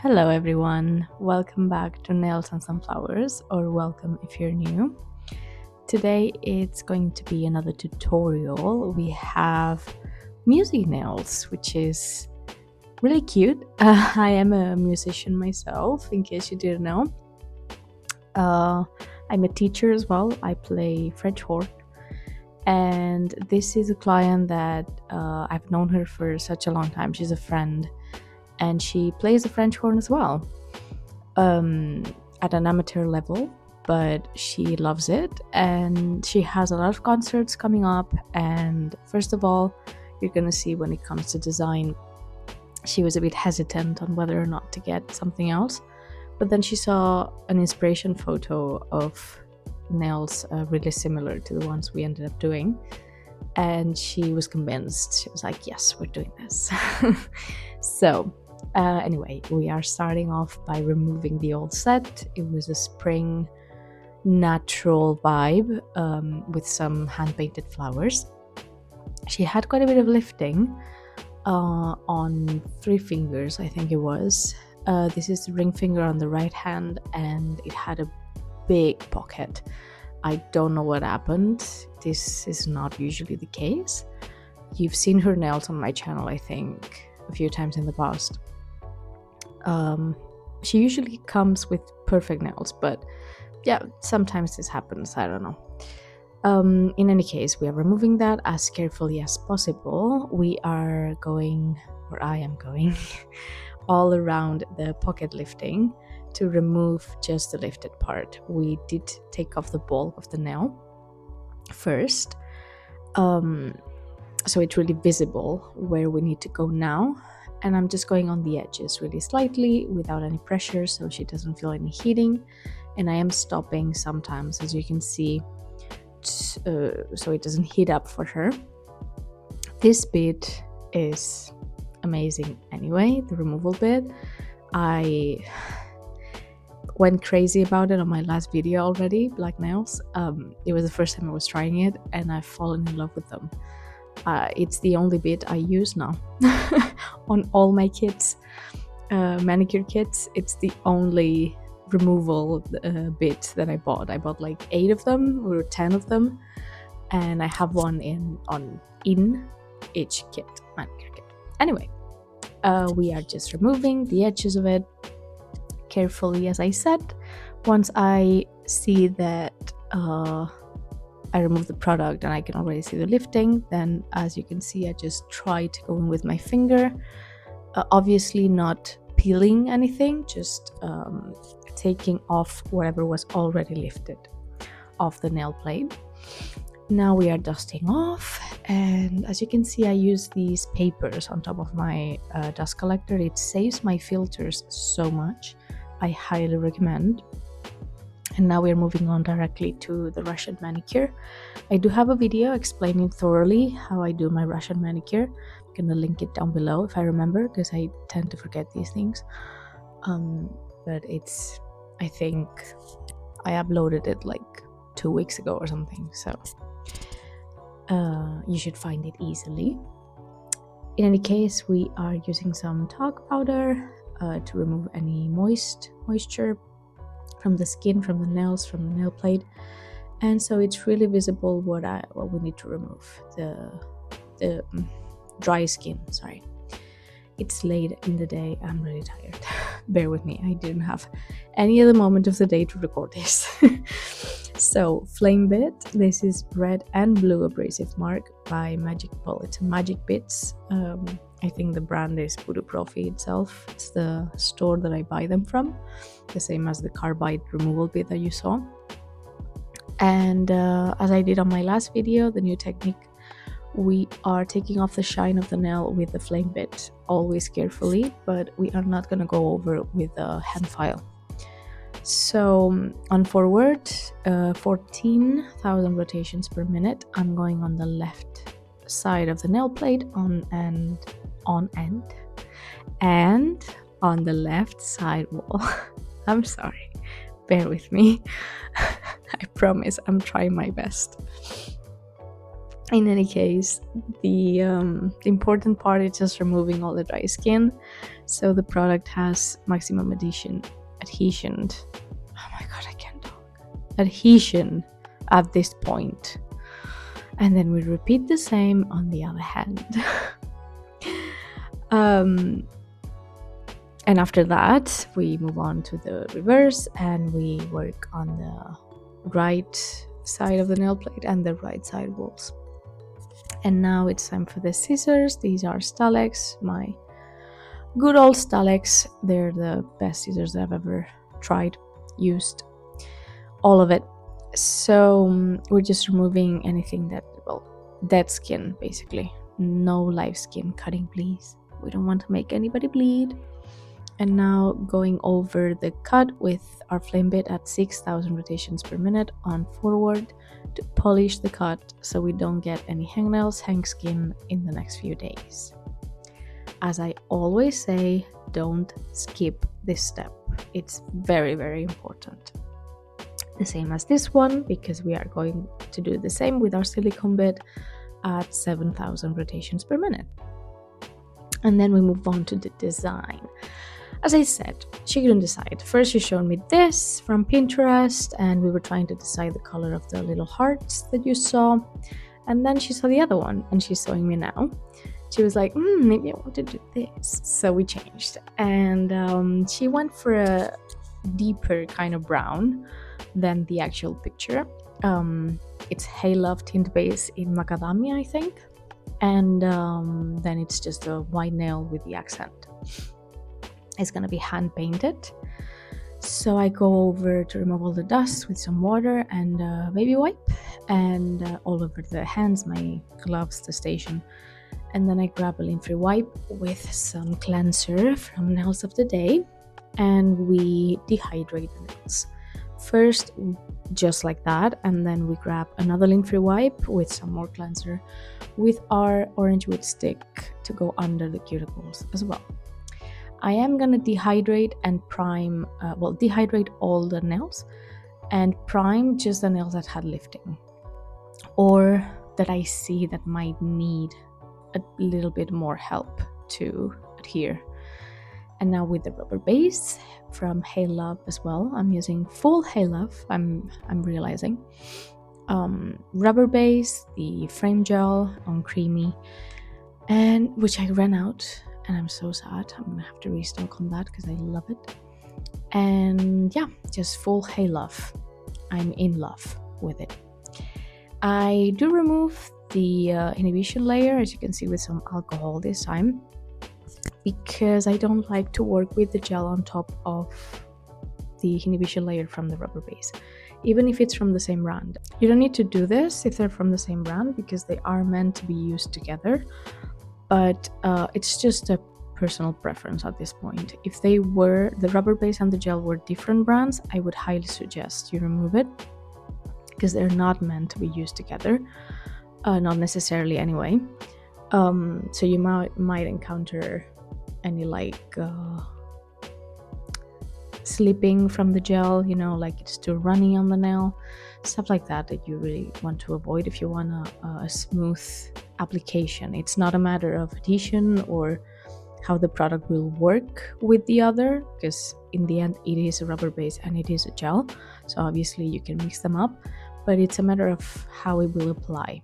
Hello everyone, welcome back to Nails and Sunflowers, or welcome if you're new. Today it's going to be another tutorial. We have music nails, which is really cute. I am a musician myself, in case you didn't know. I'm a teacher as well. I play French horn, and this is a client that I've known her for such a long time. She's a friend, and she plays the French horn as well. At an amateur level, but she loves it and she has a lot of concerts coming up. And first of all, you're gonna see when it comes to design, she was a bit hesitant on whether or not to get something else, but then she saw an inspiration photo of nails really similar to the ones we ended up doing, and she was convinced. She was like, yes, we're doing this. So anyway, we are starting off by removing the old set. It was a spring natural vibe with some hand-painted flowers. She had quite a bit of lifting on 3 fingers, I think it was. This is the ring finger on the right hand, and it had a big pocket. I don't know what happened. This is not usually the case. You've seen her nails on my channel, I think, a few times in the past. She usually comes with perfect nails, but yeah, sometimes this happens. I don't know. In any case, we are removing that as carefully as possible. We are going, or I am going, all around the pocket lifting to remove just the lifted part. We did take off the bulk of the nail first, so it's really visible where we need to go now. And I'm just going on the edges really slightly without any pressure, so she doesn't feel any heating. And I am stopping sometimes, as you can see, so it doesn't heat up for her. This bit is amazing anyway, the removal bit. I went crazy about it on my last video already, black nails. It was the first time I was trying it, and I've fallen in love with them. It's the only bit I use now on all my kits, manicure kits. It's the only removal bit that I bought. I bought like 8 of them or 10 of them, and I have one in each kit, manicure kit. Anyway, we are just removing the edges of it carefully, as I said. Once I see that I remove the product and I can already see the lifting, then as you can see, I just try to go in with my finger, obviously not peeling anything, just taking off whatever was already lifted off the nail plate. Now we are dusting off, and as you can see, I use these papers on top of my dust collector. It saves my filters so much. I highly recommend. And now we're moving on directly to the Russian manicure. I do have a video explaining thoroughly how I do my Russian manicure. I'm gonna link it down below if I remember, because I tend to forget these things. But I think I uploaded it like 2 weeks ago or something, so you should find it easily. In any case, we are using some talc powder to remove any moisture from the skin, from the nails, from the nail plate, and so it's really visible what we need to remove. The dry skin. Sorry, it's late in the day. I'm really tired. Bear with me. I didn't have any other moment of the day to record this. So, flame bit. This is red and blue abrasive mark by Magic Ball. It's a Magic Bits. I think the brand is Voodoo Profi itself. It's the store that I buy them from, the same as the carbide removal bit that you saw. And as I did on my last video, the new technique, we are taking off the shine of the nail with the flame bit, always carefully, but we are not going to go over with a hand file. So on forward, 14,000 rotations per minute. I'm going on the left side of the nail plate and on the left side wall. I'm sorry, bear with me. I promise I'm trying my best. In any case, the important part is just removing all the dry skin. So the product has maximum adhesion. Oh my god, I can't talk. Adhesion at this point. And then we repeat the same on the other hand. And after that, we move on to the reverse and we work on the right side of the nail plate and the right side walls. And now it's time for the scissors. These are Stalex, my good old Stalex. They're the best scissors that I've ever tried, used, all of it. So we're just removing anything that, well, dead skin basically. No live skin cutting, please. We don't want to make anybody bleed. And now going over the cut with our flame bit at 6,000 rotations per minute on forward to polish the cut so we don't get any hangnails, hang skin in the next few days. As I always say, don't skip this step. It's very, very important. The same as this one, because we are going to do the same with our silicone bit at 7,000 rotations per minute. And then we move on to the design. As I said, she couldn't decide. First, she showed me this from Pinterest, and we were trying to decide the color of the little hearts that you saw. And then she saw the other one, and she's showing me now. She was like, maybe I want to do this. So we changed. And she went for a deeper kind of brown than the actual picture. It's Hey Love tint base in macadamia, I think. And then it's just a white nail with the accent. It's gonna be hand painted. So I go over to remove all the dust with some water and baby wipe, and all over the hands, my gloves, the station. And then I grab a lint-free wipe with some cleanser from Nails of the Day, and we dehydrate the nails. First, just like that, and then we grab another lint-free wipe with some more cleanser with our orange wood stick to go under the cuticles as well. I am gonna dehydrate and prime, dehydrate all the nails and prime just the nails that had lifting or that I see that might need a little bit more help to adhere. And now with the rubber base from Hey Love as well, I'm using full Hey Love, I'm realizing. Rubber base, the frame gel on creamy, and which I ran out. And I'm so sad. I'm gonna have to restock on that because I love it. And yeah, just full Hey Love. I'm in love with it. I do remove the inhibition layer, as you can see, with some alcohol this time, because I don't like to work with the gel on top of the inhibition layer from the rubber base, even if it's from the same brand. You don't need to do this if they're from the same brand because they are meant to be used together. But it's just a personal preference at this point. If they were, the rubber base and the gel were different brands, I would highly suggest you remove it because they're not meant to be used together, not necessarily anyway. So you might encounter any slipping from the gel, like it's too runny on the nail, stuff like that you really want to avoid if you want a smooth application. It's not a matter of adhesion or how the product will work with the other, because in the end it is a rubber base and it is a gel, so obviously you can mix them up, but it's a matter of how it will apply.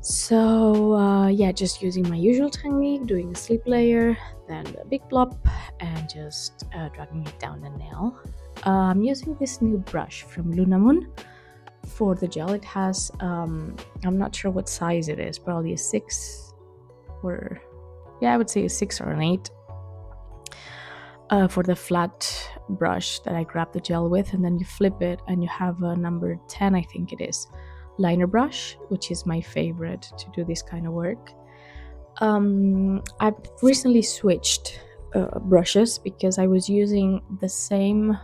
So just using my usual technique, doing a slip layer, then a big blob, and just dragging it down the nail. I'm using this new brush from Luna Moon for the gel. It has, I'm not sure what size it is, probably a 6 or, I would say a 6 or an 8 for the flat brush that I grab the gel with, and then you flip it and you have a number 10, I think it is, liner brush, which is my favorite to do this kind of work. I've recently switched brushes because I was using the same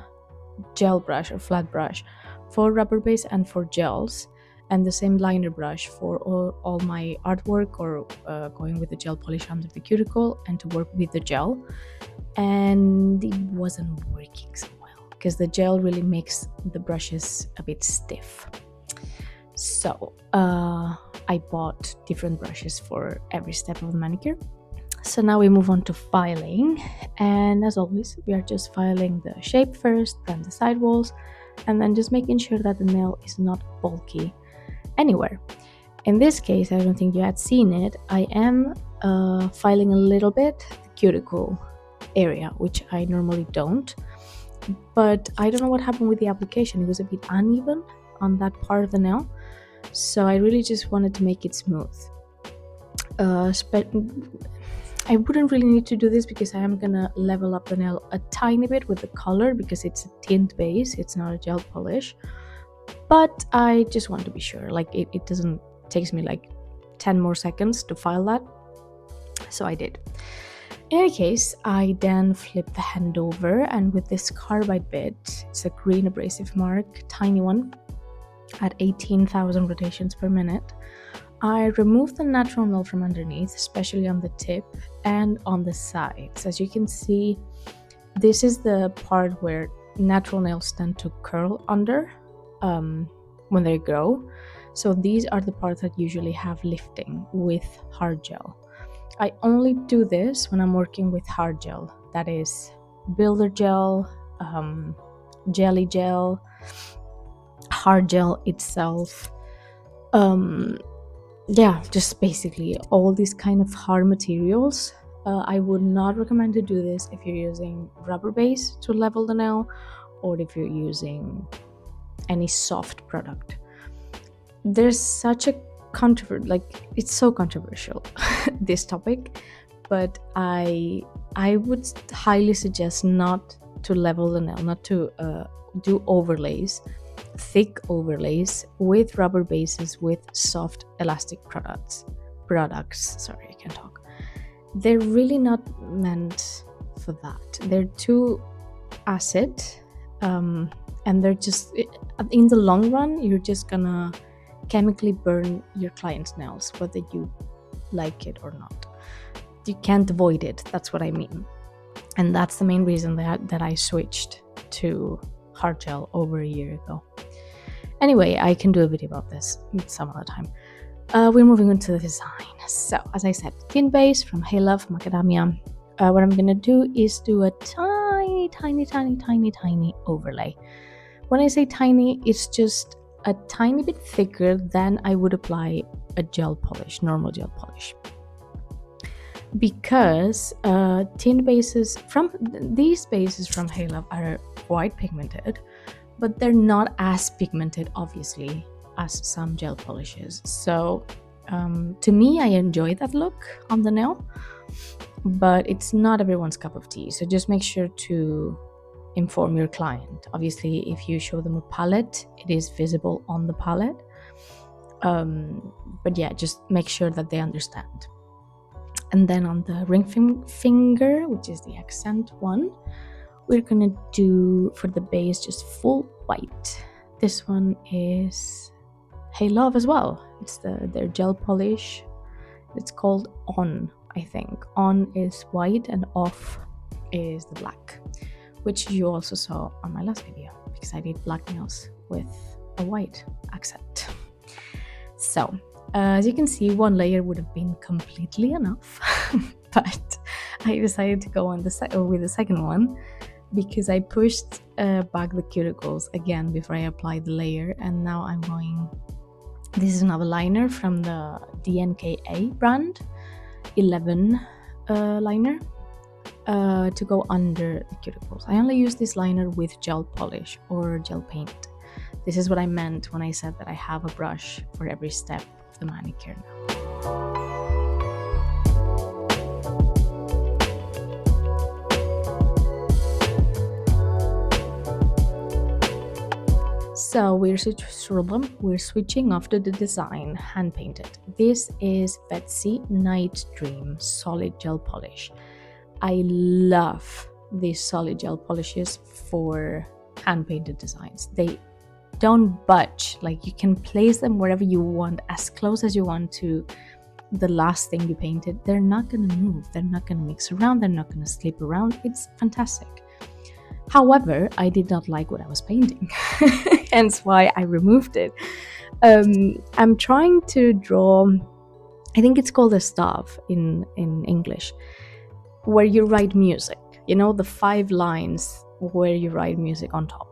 gel brush or flat brush for rubber base and for gels, and the same liner brush for all my artwork or going with the gel polish under the cuticle and to work with the gel, and it wasn't working so well because the gel really makes the brushes a bit stiff. So I bought different brushes for every step of the manicure. So now we move on to filing, and as always we are just filing the shape first, then the side walls, and then just making sure that the nail is not bulky anywhere. In this case, I don't think you had seen it, I am filing a little bit the cuticle area, which I normally don't, but I don't know what happened with the application. It was a bit uneven on that part of the nail, so I really just wanted to make it smooth. I wouldn't really need to do this because I am gonna level up the nail a tiny bit with the color, because it's a tint base, it's not a gel polish, but I just want to be sure, like it doesn't takes me like 10 more seconds to file that, so I did. In any case, I then flip the hand over, and with this carbide bit, it's a green abrasive mark, tiny one, at 18,000 rotations per minute, I remove the natural nail from underneath, especially on the tip and on the sides. As you can see, this is the part where natural nails tend to curl under when they grow. So these are the parts that usually have lifting with hard gel. I only do this when I'm working with hard gel, that is builder gel, jelly gel, hard gel itself, yeah, just basically all these kind of hard materials. I would not recommend to do this if you're using rubber base to level the nail, or if you're using any soft product. There's such a it's so controversial this topic, but I would highly suggest not to level the nail, not to do overlays, thick overlays with rubber bases with soft elastic products. Sorry, I can't talk. They're really not meant for that. They're too acid, and they're just, in the long run, you're just gonna chemically burn your client's nails, whether you like it or not. You can't avoid it, that's what I mean. And that's the main reason that I switched to hard gel over a year ago. Anyway, I can do a video about this some other time. We're moving on to the design. So, as I said, thin base from Hey Love Macadamia. What I'm gonna do is do a tiny overlay. When I say tiny, it's just a tiny bit thicker than I would apply a gel polish, normal gel polish. Because these bases from Hey Love are quite pigmented, but they're not as pigmented, obviously, as some gel polishes. So to me, I enjoy that look on the nail, but it's not everyone's cup of tea. So just make sure to inform your client. Obviously, if you show them a palette, it is visible on the palette. But yeah, just make sure that they understand. And then on the ring finger, which is the accent one, we're gonna do for the base just full white. This one is Hey Love as well. It's their gel polish. It's called On, I think. On is white and Off is the black, which you also saw on my last video, because I did black nails with a white accent. So, as you can see, one layer would have been completely enough, but I decided to go on with the second one, because I pushed back the cuticles again before I applied the layer, and now I'm going. This is another liner from the DNKA brand, 11 liner, to go under the cuticles. I only use this liner with gel polish or gel paint. This is what I meant when I said that I have a brush for every step of the manicure now. So we're switching off to the design, hand painted. This is Betsy Night Dream solid gel polish. I love these solid gel polishes for hand painted designs. They don't budge, like you can place them wherever you want, as close as you want to the last thing you painted. They're not gonna move, they're not gonna mix around, they're not gonna slip around. It's fantastic. However, I did not like what I was painting, hence why I removed it. I'm trying to draw, I think it's called a staff in English, where you write music. You know, the 5 lines where you write music on top.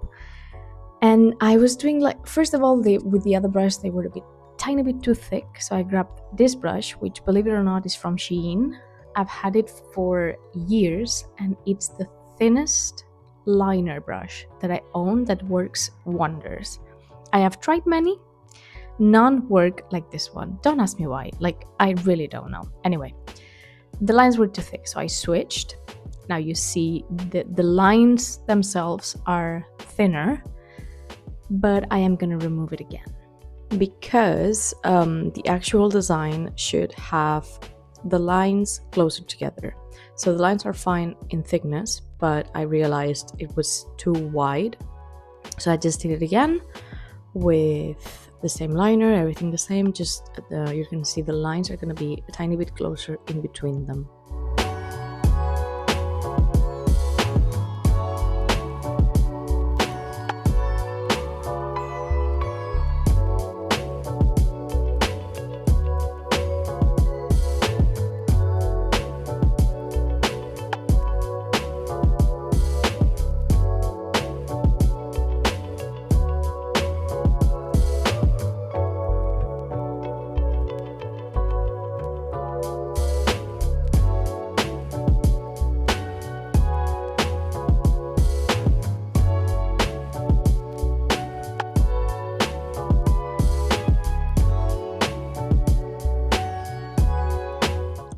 And I was doing, like, first of all, with the other brush, they were a bit tiny bit too thick. So I grabbed this brush, which, believe it or not, is from Shein. I've had it for years, and it's the thinnest liner brush that I own that works wonders. I have tried many, none work like this one. Don't ask me why. Like, I really don't know. Anyway, the lines were too thick, so I switched. Now you see the lines themselves are thinner, but I am gonna remove it again because the actual design should have the lines closer together. So the lines are fine in thickness, but I realized it was too wide. So I just did it again with the same liner, everything the same, just you can see the lines are gonna be a tiny bit closer in between them.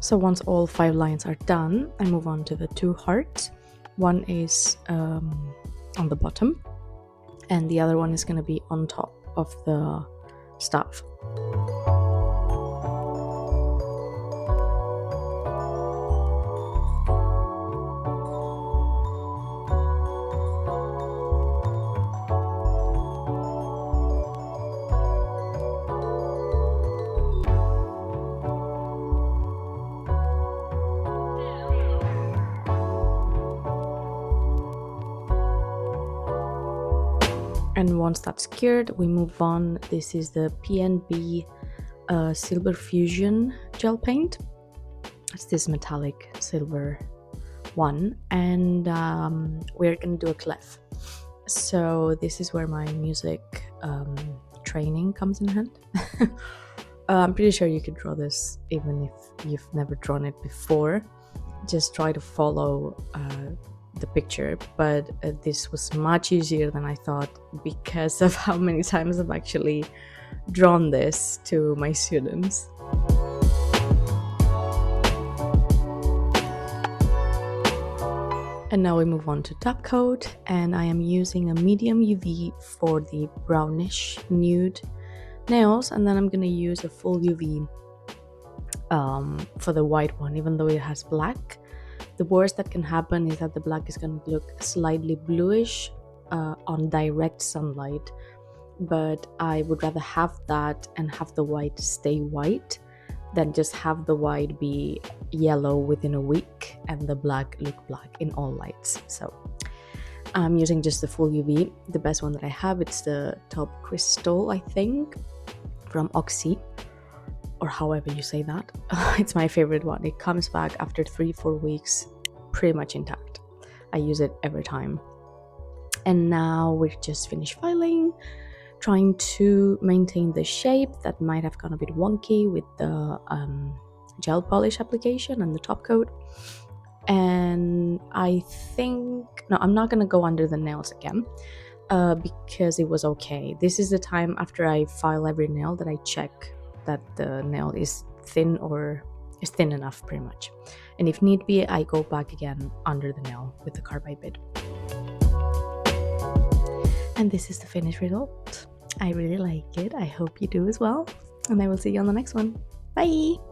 So once all 5 lines are done, I move on to the 2 hearts. One is on the bottom, and the other one is going to be on top of the staff. And once that's cured, we move on. This is the PNB Silver Fusion gel paint. It's this metallic silver one, and we're gonna do a clef. So this is where my music training comes in hand. I'm pretty sure you could draw this even if you've never drawn it before. Just try to follow the picture, but this was much easier than I thought because of how many times I've actually drawn this to my students. And now we move on to top coat, and I am using a medium UV for the brownish nude nails, and then I'm gonna use a full UV for the white one, even though it has black. The worst that can happen is that the black is going to look slightly bluish on direct sunlight, but I would rather have that and have the white stay white than just have the white be yellow within a week and the black look black in all lights. So I'm using just the full UV. The best one that I have, it's the Top Crystal, I think, from Oxy, or however you say that. It's my favorite one. It comes back after 3-4 weeks pretty much intact. I use it every time. And now we're just finished filing, trying to maintain the shape that might have gone a bit wonky with the gel polish application and the top coat. And I think, no, I'm not gonna go under the nails again because it was okay. This is the time after I file every nail that I check that the nail is thin or is thin enough, pretty much. And if need be, I go back again under the nail with the carbide bit. And this is the finished result. I really like it. I hope you do as well. And I will see you on the next one. Bye!